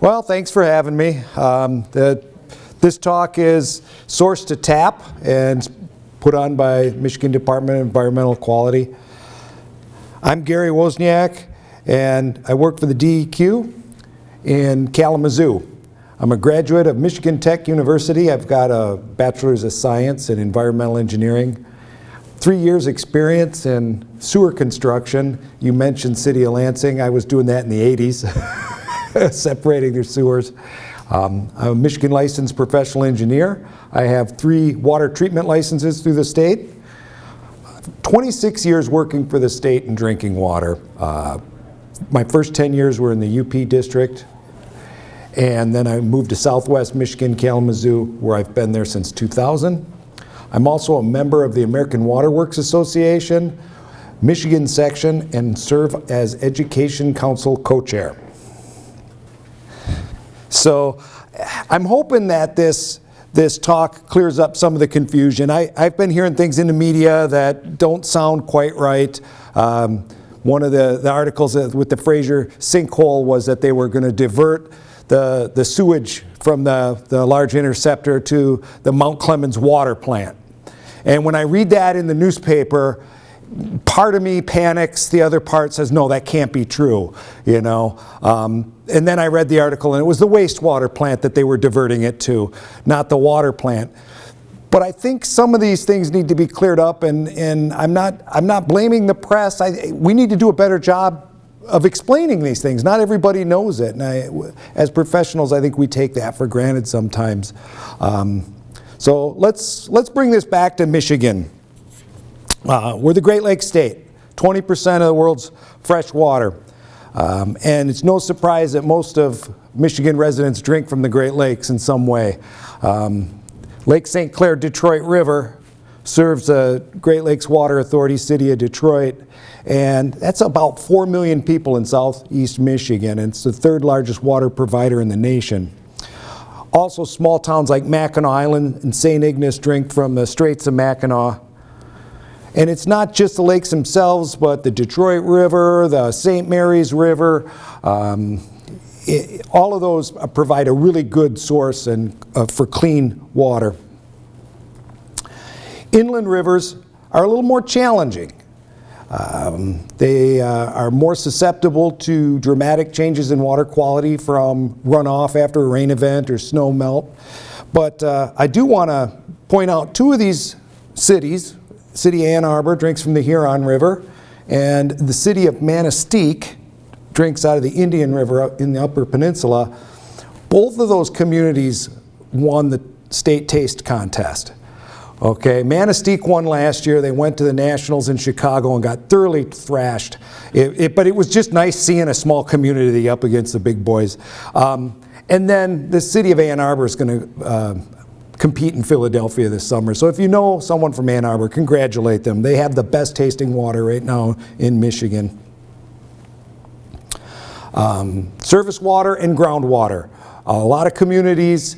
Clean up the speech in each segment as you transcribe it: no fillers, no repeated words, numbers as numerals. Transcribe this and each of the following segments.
Well, thanks for having me. This talk is sourced to TAP and put on by Michigan Department of Environmental Quality. I'm Gary Wozniak, and I work for the DEQ in Kalamazoo. I'm a graduate of Michigan Tech University. I've got a Bachelor's of Science in Environmental Engineering. 3 years experience in sewer construction. You mentioned City of Lansing. I was doing that in the 80s, separating their sewers. I'm a Michigan licensed professional engineer. I have 3 water treatment licenses through the state. 26 years working for the state in drinking water. My first 10 years were in the UP district, and then I moved to Southwest Michigan, Kalamazoo, where I've been there since 2000. I'm also a member of the American Water Works Association, Michigan section, and serve as Education Council co-chair. So I'm hoping that this talk clears up some of the confusion. I've been hearing things in the media that don't sound quite right. One of the articles with the Fraser sinkhole was that they were going to divert the sewage from the large interceptor to the Mount Clemens water plant. And when I read that in the newspaper, part of me panics, the other part says, no, that can't be true, you know. And then I read the article, and it was the wastewater plant that they were diverting it to, not the water plant. But I think some of these things need to be cleared up, and I'm not blaming the press. We need to do a better job of explaining these things. Not everybody knows it, and as professionals, I think we take that for granted sometimes. So let's bring this back to Michigan. We're the Great Lakes state, 20% of the world's fresh water. And it's no surprise that most of Michigan residents drink from the Great Lakes in some way. Lake St. Clair Detroit River serves the Great Lakes Water Authority, City of Detroit, and that's about 4 million people in southeast Michigan, and it's the 3rd largest water provider in the nation. Also, small towns like Mackinac Island and St. Ignace drink from the Straits of Mackinac. And it's not just the lakes themselves, but the Detroit River, the St. Mary's River, all of those provide a really good source for clean water. Inland rivers are a little more challenging. They are more susceptible to dramatic changes in water quality from runoff after a rain event or snow melt. But I do want to point out 2 of these cities. City of Ann Arbor drinks from the Huron River, and the city of MDEQ drinks out of the Indian River in the Upper Peninsula. Both of those communities won the state taste contest. Okay, MDEQ won last year. They went to the Nationals in Chicago and got thoroughly thrashed. But it was just nice seeing a small community up against the big boys. And then the city of Ann Arbor is going to compete in Philadelphia this summer. So if you know someone from Ann Arbor, congratulate them. They have the best tasting water right now in Michigan. Surface water and groundwater. A lot of communities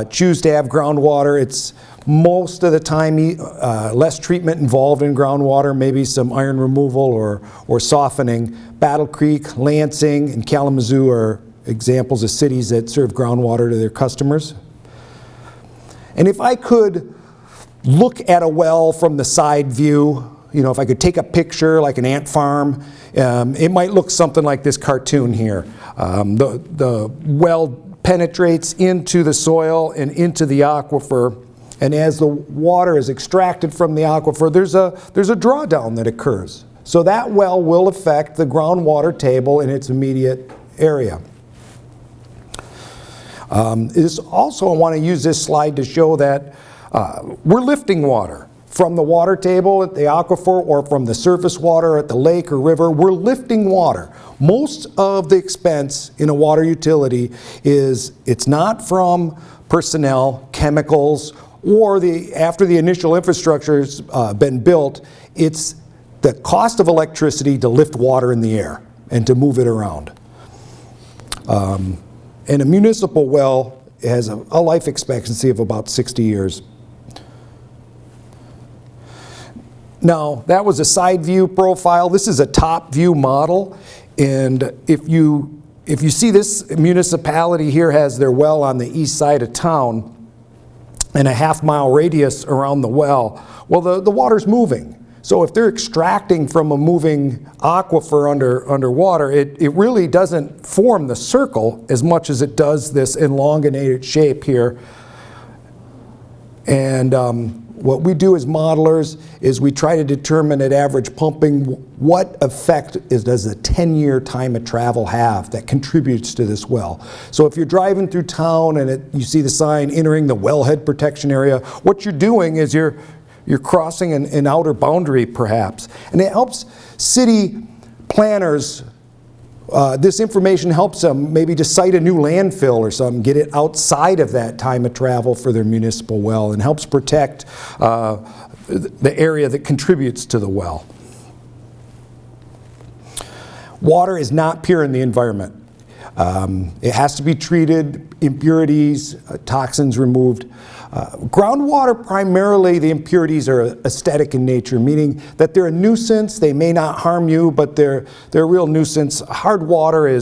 choose to have groundwater. It's most of the time less treatment involved in groundwater, maybe some iron removal or softening. Battle Creek, Lansing, and Kalamazoo are examples of cities that serve groundwater to their customers. And if I could look at a well from the side view, you know, if I could take a picture like an ant farm, it might look something like this cartoon here. The well penetrates into the soil and into the aquifer, and as the water is extracted from the aquifer, there's a drawdown that occurs. So that well will affect the groundwater table in its immediate area. I want to use this slide to show that we're lifting water from the water table at the aquifer or from the surface water at the lake or river. We're lifting water. Most of the expense in a water utility it's not from personnel, chemicals, or after the initial infrastructure's been built, it's the cost of electricity to lift water in the air and to move it around. And a municipal well has a life expectancy of about 60 years. Now, that was a side view profile. This is a top view model. And if you if you see, this municipality here has their well on the east side of town and a half-mile radius around the well. Well, the water's moving. So if they're extracting from a moving aquifer underwater, it really doesn't form the circle as much as it does this elongated shape here. And what we do as modelers is we try to determine at average pumping what effect does a 10-year time of travel have that contributes to this well. So if you're driving through town and you see the sign entering the wellhead protection area, what you're doing is you're crossing an outer boundary perhaps. And it helps city planners, this information helps them maybe to site a new landfill or something, get it outside of that time of travel for their municipal well, and helps protect the area that contributes to the well. Water is not pure in the environment. It has to be treated, impurities, toxins removed. Groundwater, primarily the impurities are aesthetic in nature, meaning that they're a nuisance. They may not harm you, but they're a real nuisance. Hard water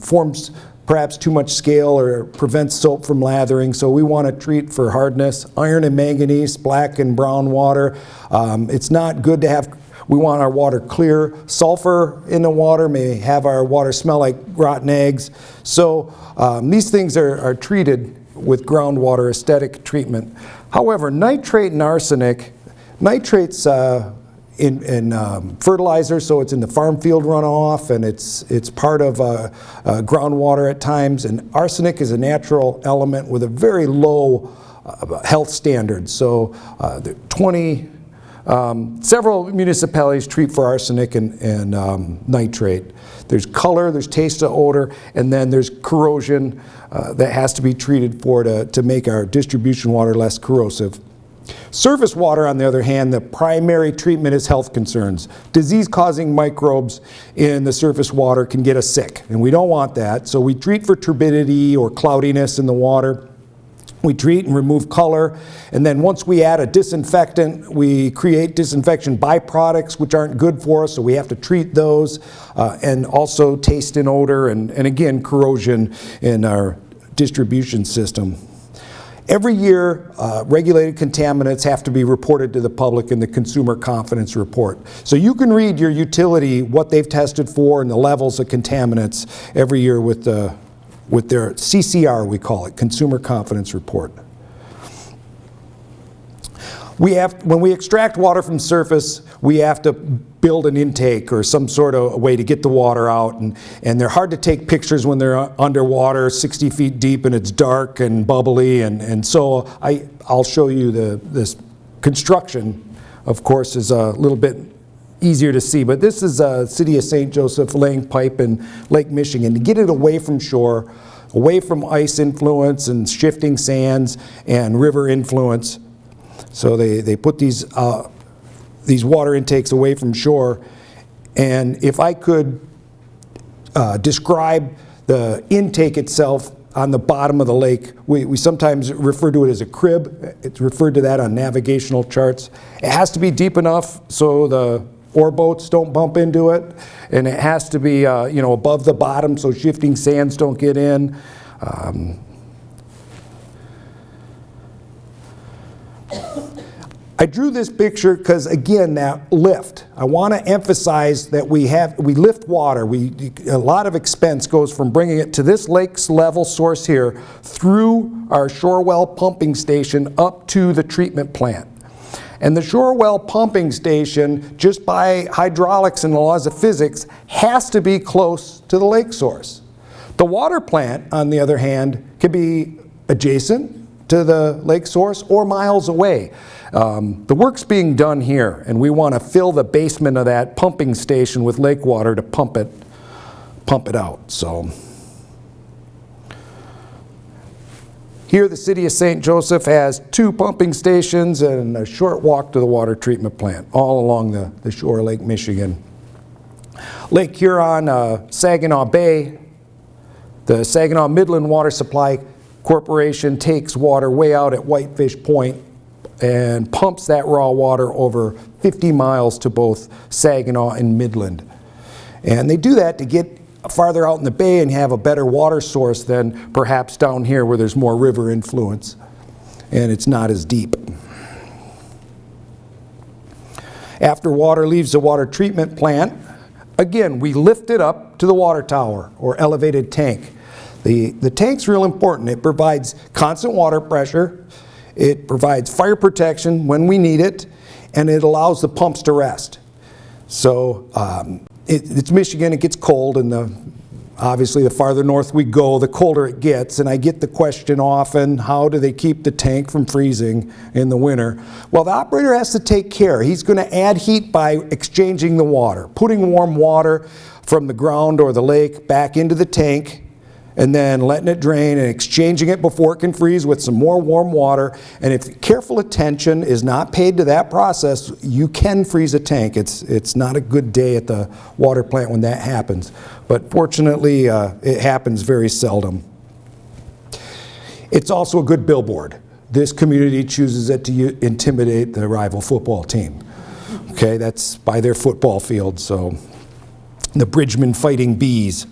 forms perhaps too much scale or prevents soap from lathering, so we want to treat for hardness. Iron and manganese, black and brown water. It's not good to have. We want our water clear. Sulfur in the water may have our water smell like rotten eggs. So these things are treated with groundwater aesthetic treatment. However, nitrate and arsenic, nitrate's in fertilizer, so it's in the farm field runoff, and it's part of groundwater at times. And arsenic is a natural element with a very low health standard. So several municipalities treat for arsenic and nitrate. There's color, there's taste or odor, and then there's corrosion that has to be treated for to make our distribution water less corrosive. Surface water, on the other hand, the primary treatment is health concerns. Disease-causing microbes in the surface water can get us sick, and we don't want that. So we treat for turbidity or cloudiness in the water. We treat and remove color, and then once we add a disinfectant, we create disinfection byproducts which aren't good for us, so we have to treat those, and also taste and odor, and again, corrosion in our distribution system. Every year, regulated contaminants have to be reported to the public in the Consumer Confidence Report. So you can read your utility, what they've tested for, and the levels of contaminants every year with their CCR, we call it, Consumer Confidence Report. When we extract water from surface, we have to build an intake or some sort of way to get the water out, and they're hard to take pictures when they're underwater 60 feet deep and it's dark and bubbly, and so I'll show you this construction, of course, is a little bit easier to see, but this is City of St. Joseph laying pipe in Lake Michigan to get it away from shore, away from ice influence and shifting sands and river influence. So they put these water intakes away from shore, and if I could describe the intake itself on the bottom of the lake, we sometimes refer to it as a crib. It's referred to that on navigational charts. It has to be deep enough so the ore boats don't bump into it, and it has to be above the bottom so shifting sands don't get in. I drew this picture because, again, that lift. I want to emphasize that we lift water. A lot of expense goes from bringing it to this lake's level source here through our shore well pumping station up to the treatment plant. And the shore well pumping station, just by hydraulics and the laws of physics, has to be close to the lake source. The water plant, on the other hand, can be adjacent to the lake source or miles away. The work's being done here, and we want to fill the basement of that pumping station with lake water to pump it out. So here the City of St. Joseph has 2 pumping stations and a short walk to the water treatment plant, all along the shore of Lake Michigan. Lake Huron, Saginaw Bay, the Saginaw Midland Water Supply Corporation takes water way out at Whitefish Point and pumps that raw water over 50 miles to both Saginaw and Midland. And they do that to get farther out in the bay and have a better water source than perhaps down here where there's more river influence and it's not as deep. After water leaves the water treatment plant, again, we lift it up to the water tower or elevated tank. The tank's real important. It provides constant water pressure, it provides fire protection when we need it, and it allows the pumps to rest. So it's Michigan, it gets cold, and obviously the farther north we go, the colder it gets, and I get the question often, how do they keep the tank from freezing in the winter? Well, the operator has to take care. He's going to add heat by exchanging the water, putting warm water from the ground or the lake back into the tank, and then letting it drain and exchanging it before it can freeze with some more warm water. And if careful attention is not paid to that process, you can freeze a tank. It's not a good day at the water plant when that happens. But fortunately, it happens very seldom. It's also a good billboard. This community chooses it to intimidate the rival football team. Okay, that's by their football field, so the Bridgman Fighting Bees.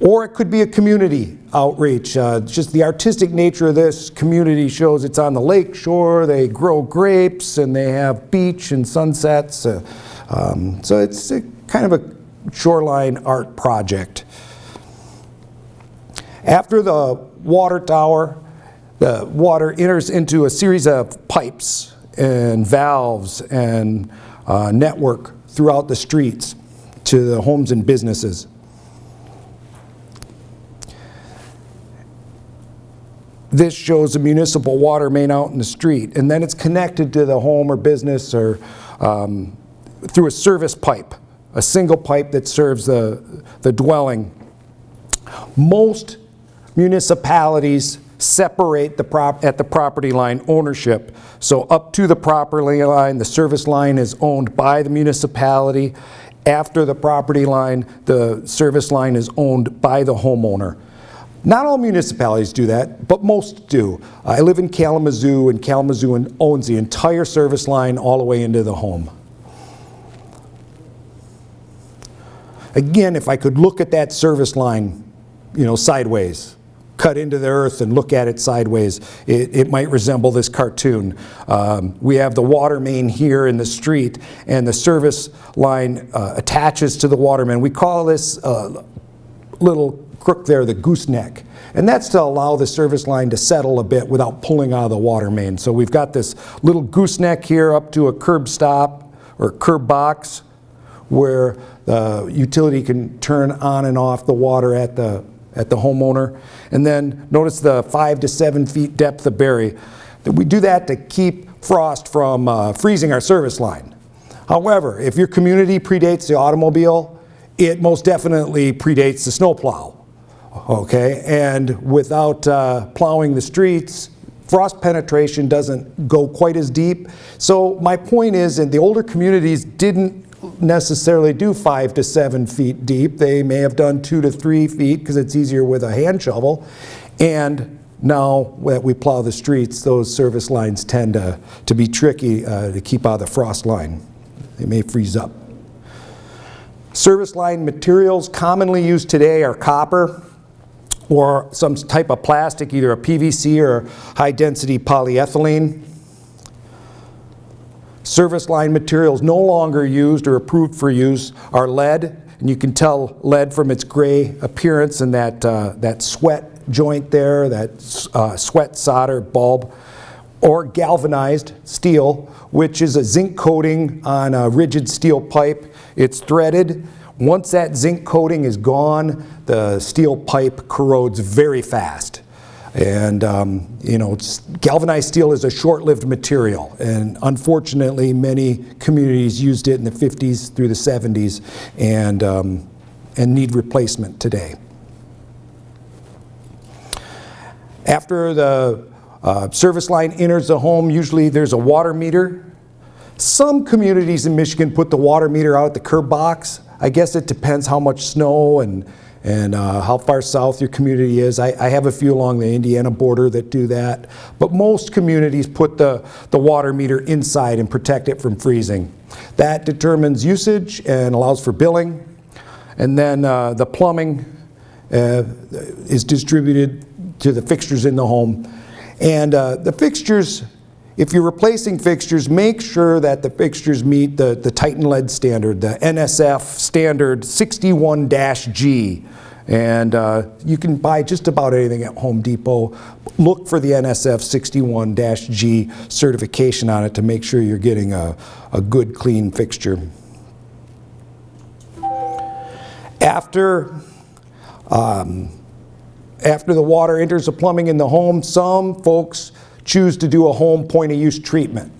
Or it could be a community outreach. Just the artistic nature of this community shows it's on the lake shore, they grow grapes, and they have beach and sunsets. So it's kind of a shoreline art project. After the water tower, the water enters into a series of pipes and valves and network throughout the streets to the homes and businesses. This shows a municipal water main out in the street, and then it's connected to the home or business or through a service pipe, a single pipe that serves the dwelling. Most municipalities separate at the property line ownership. So up to the property line, the service line is owned by the municipality. After the property line, the service line is owned by the homeowner. Not all municipalities do that, but most do. I live in Kalamazoo, and Kalamazoo owns the entire service line all the way into the home. Again, if I could look at that service line, sideways, cut into the earth and look at it sideways, it might resemble this cartoon. We have the water main here in the street, and the service line attaches to the water main. We call this little crook there the gooseneck, and that's to allow the service line to settle a bit without pulling out of the water main. So we've got this little gooseneck here up to a curb stop or curb box where the utility can turn on and off the water at the homeowner. And then notice the 5 to 7 feet depth of bury. We do that to keep frost from freezing our service line. However, if your community predates the automobile, it most definitely predates the snowplow. Okay, and without plowing the streets, frost penetration doesn't go quite as deep. So my point is, in the older communities didn't necessarily do 5 to 7 feet deep. They may have done 2 to 3 feet because it's easier with a hand shovel. And now that we plow the streets, those service lines tend to be tricky to keep out of the frost line. They may freeze up. Service line materials commonly used today are copper or some type of plastic, either a PVC or high-density polyethylene. Service line materials no longer used or approved for use are lead, and you can tell lead from its gray appearance and that sweat joint there, that sweat solder bulb, or galvanized steel, which is a zinc coating on a rigid steel pipe. It's threaded. Once that zinc coating is gone, the steel pipe corrodes very fast. And galvanized steel is a short-lived material, and unfortunately many communities used it in the 50s through the 70s and need replacement today. After the service line enters the home, usually there's a water meter. Some communities in Michigan put the water meter out at the curb box. I guess it depends how much snow and how far south your community is. I have a few along the Indiana border that do that, but most communities put the water meter inside and protect it from freezing. That determines usage and allows for billing. And then the plumbing is distributed to the fixtures in the home. And the fixtures, if you're replacing fixtures, make sure that the fixtures meet the Titan lead standard, the NSF standard 61-G. And you can buy just about anything at Home Depot. Look for the NSF 61-G certification on it to make sure you're getting a good, clean fixture. After the water enters the plumbing in the home, some folks choose to do a home point of use treatment.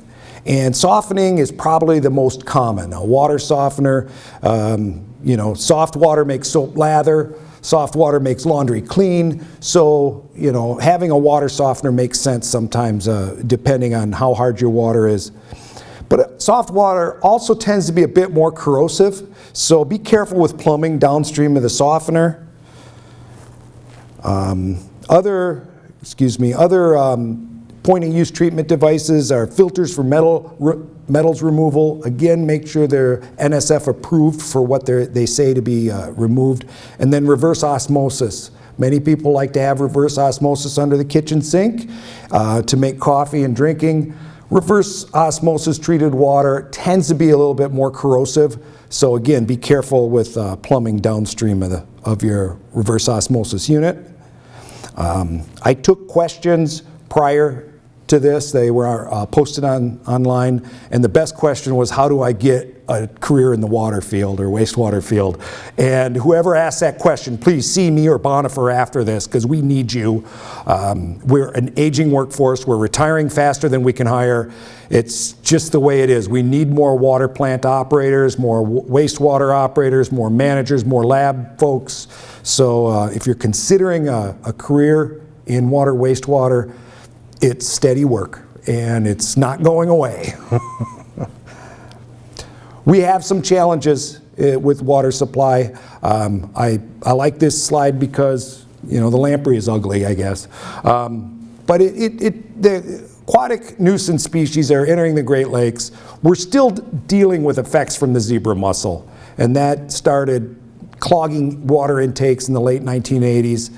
And softening is probably the most common. A water softener, you know, soft water makes soap lather, soft water makes laundry clean. So, you know, having a water softener makes sense sometimes depending on how hard your water is. But soft water also tends to be a bit more corrosive, so be careful with plumbing downstream of the softener. Other point-of-use treatment devices are filters for metals removal. Again, make sure they're NSF approved for what they say to be removed. And then reverse osmosis. Many people like to have reverse osmosis under the kitchen sink to make coffee and drinking. Reverse osmosis treated water tends to be a little bit more corrosive. So again, be careful with plumbing downstream of your reverse osmosis unit. I took questions prior to this. They were posted online, and the best question was, how do I get a career in the water field or wastewater field? And whoever asked that question, please see me or Bonifer after this, because we need you. We're an aging workforce. We're retiring faster than we can hire. It's just the way it is. We need more water plant operators, more wastewater operators, more managers, more lab folks. So if you're considering a career in water, wastewater, it's steady work, and it's not going away. We have some challenges with water supply. I like this slide because, you know, the lamprey is ugly, I guess. But the aquatic nuisance species that are entering the Great Lakes, we're still dealing with effects from the zebra mussel, and that started clogging water intakes in the late 1980s.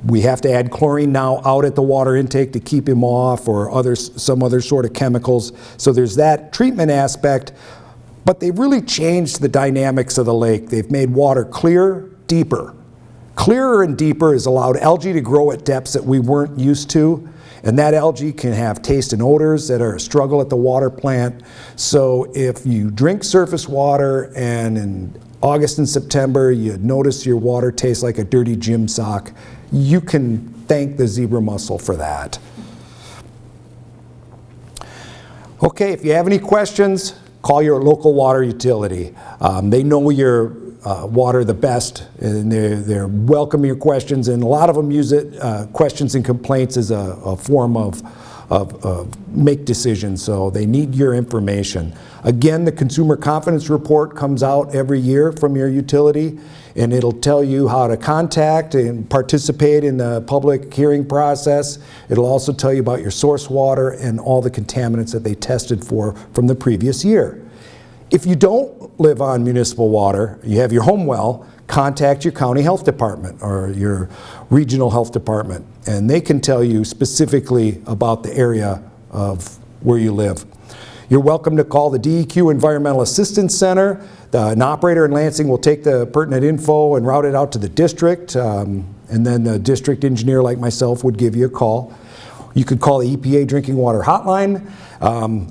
We have to add chlorine now out at the water intake to keep him off, or some other sort of chemicals. So there's that treatment aspect, but they've really changed the dynamics of the lake. They've made water clearer, deeper. Clearer and deeper has allowed algae to grow at depths that we weren't used to, and that algae can have taste and odors that are a struggle at the water plant. So if you drink surface water and in August and September you notice your water tastes like a dirty gym sock, you can thank the zebra mussel for that. Okay, if you have any questions, call your local water utility. They know your water the best, and they're welcome your questions, and a lot of them use it, questions and complaints, as a form of make decisions, so they need your information. Again, the Consumer Confidence Report comes out every year from your utility, and it'll tell you how to contact and participate in the public hearing process. It'll also tell you about your source water and all the contaminants that they tested for from the previous year. If you don't live on municipal water, you have your home well, contact your county health department or your regional health department, and they can tell you specifically about the area of where you live. You're welcome to call the DEQ Environmental Assistance Center. An operator in Lansing will take the pertinent info and route it out to the district, and then the district engineer like myself would give you a call. You could call the EPA Drinking Water Hotline.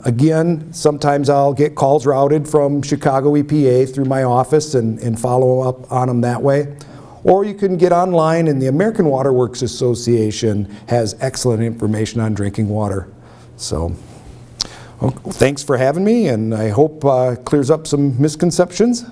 Again, sometimes I'll get calls routed from Chicago EPA through my office and follow up on them that way. Or you can get online, and the American Water Works Association has excellent information on drinking water. So, well, thanks for having me, and I hope clears up some misconceptions.